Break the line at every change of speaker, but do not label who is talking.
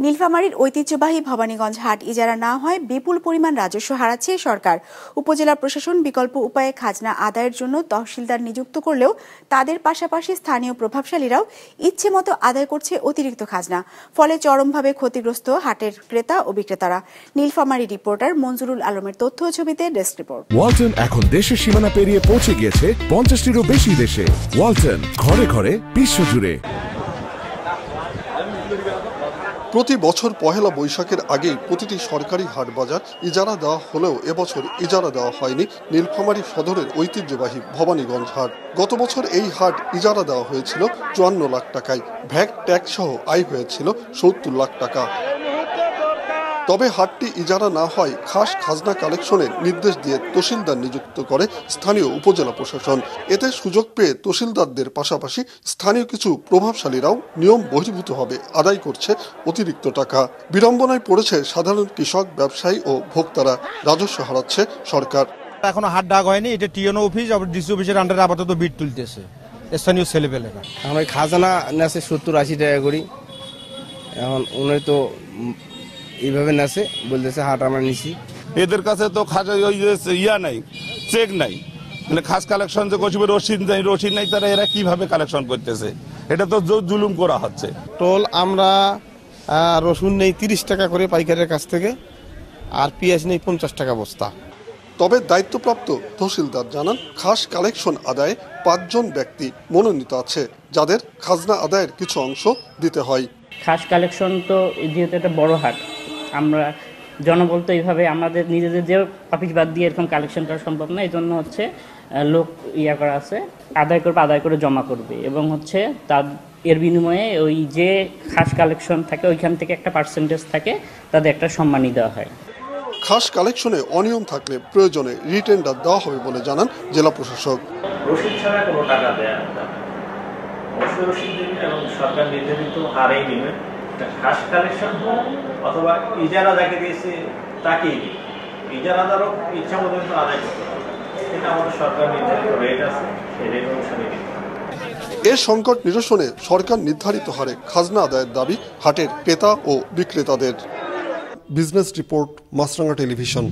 নীলফামারীর ঐতিহ্যবাহী ভবানীগঞ্জ হাট ইজারা না হয় বিপুল পরিমাণ রাজস্ব হারাচ্ছে সরকার। উপজেলা প্রশাসন বিকল্প উপায়ে খাজনা আদায়ের জন্য তহসিলদার নিযুক্ত করলেও তাদের পাশাপাশি স্থানীয় প্রভাবশালীরাও ইচ্ছেমতো আদায় করছে অতিরিক্ত খাজনা। ফলে চরমভাবে ক্ষতিগ্রস্ত হাটের ক্রেতা ও বিক্রেতারা। নীলফামারী রিপোর্টার মঞ্জুরুল আলমের তথ্য ও ছবিতে ডেস্ক রিপোর্ট।
ওয়ালটন এখন দেশের সীমানা পেরিয়ে পৌঁছে গিয়েছে 50টিরও বেশি দেশে। ওয়ালটন, ঘরে ঘরে বিশ্বজুড়ে।
প্রতি বছর পহেলা বৈশাখের আগেই প্রতিটি সরকারি হাট বাজার ইজারা দেওয়া হলেও এবছর ইজারা দেওয়া হয়নি নীলফামারী সদরের ঐতিহ্যবাহী ভবানীগঞ্জ হাট। গত বছর এই হাট ইজারা দেওয়া হয়েছিল 54 লাখ টাকায়, ভ্যাট ট্যাক্স সহ আয় হয়েছিল 70 লাখ টাকা। তবে হাটটি ইজারা না হয় খাস খাজনা কালেকশনের নির্দেশ দিয়ে তহসিলদার নিযুক্ত করে স্থানীয় উপজেলা প্রশাসন। এতে সুযোগ পেয়ে তহসিলদারদের পাশাপাশি স্থানীয় কিছু প্রভাবশালীরাও নিয়ম বহির্ভূতভাবে আদায় করছে অতিরিক্ত টাকা। বিড়ম্বনায় পড়েছে সাধারণ কৃষক, ব্যবসায়ী ও ভোক্তারা। রাজস্ব হারাচ্ছে সরকার।
এখনো হাট ডাক হয়নি, এটা টিএনও অফিস, ডিসি অফিসের আন্ডারে আপাতত বিট তুলতেছে স্থানীয় ছেলেপেলেরা।
আমরা খাজনা নেছে 70-80 টাকা করি, এখন উনি তো এইভাবে নেছে বলতেছে হাট আমরা নিছি।
এদের কাছে তো ইয়া নাই, চেক নাই, মানে খাস কালেকশন যে করছে রসিদ নাই, তারা এরা কিভাবে কালেকশন করতেছে? এটা তো জুলুম করা হচ্ছে।
টোল আমরা রসুন নেই 30 টাকা করে পাইকারের কাছ থেকে, আর পেঁয়াজ নেই 50 টাকা বস্তা।
তবে দায়িত্বপ্রাপ্ত তহসিলদার জানান, খাস কালেকশন আদায়ে 5 জন ব্যক্তি মনোনীত আছে, যাদের খাজনা আদায়ের কিছু অংশ দিতে হয়।
খাস কালেকশন তো যেহেতু একটা বড় হাট, আমরা জনবল তো এইভাবে আমাদের নিজেদের যে অফিস বাদ দিয়ে এরকম কালেকশন করা সম্ভব না। এই জন্য হচ্ছে লোক করা আছে, আদায় করে জমা করবে, এবং হচ্ছে তার এর বিনিময়ে ওই যে খাস কালেকশন থাকে ওইখান থেকে একটা পার্সেন্টেজ থাকে, তাদের একটা সম্মানী দেওয়া হয়।
খাস কালেকশনে অনিয়ম থাকলে প্রয়োজনে রিটেন্ডার দেওয়া হবে বলে জানান জেলা প্রশাসক।
রসিদ ছাড়া কোনো টাকা দেয়া অবশ্যই রসিদ দেবেন এবং সরকার নির্ধারিত হারেই নেবেন। খাস কালেকশন অথবা ইজারা যাকে দিয়েছে তাকেই দিন, ইজারাদারও ইচ্ছা মতো আদায় করতে হবে। এটা আমাদের সরকার নির্ধারিত রেট আছে, সেই রেট অনুসারে দিতে হবে।
এ সংকট নিরসনে সরকার নির্ধারিত হারে খাজনা আদায়ের দাবি হাটের ক্রেতা ও বিক্রেতাদের। বিজনেস রিপোর্ট, মাছরাঙা টেলিভিশন।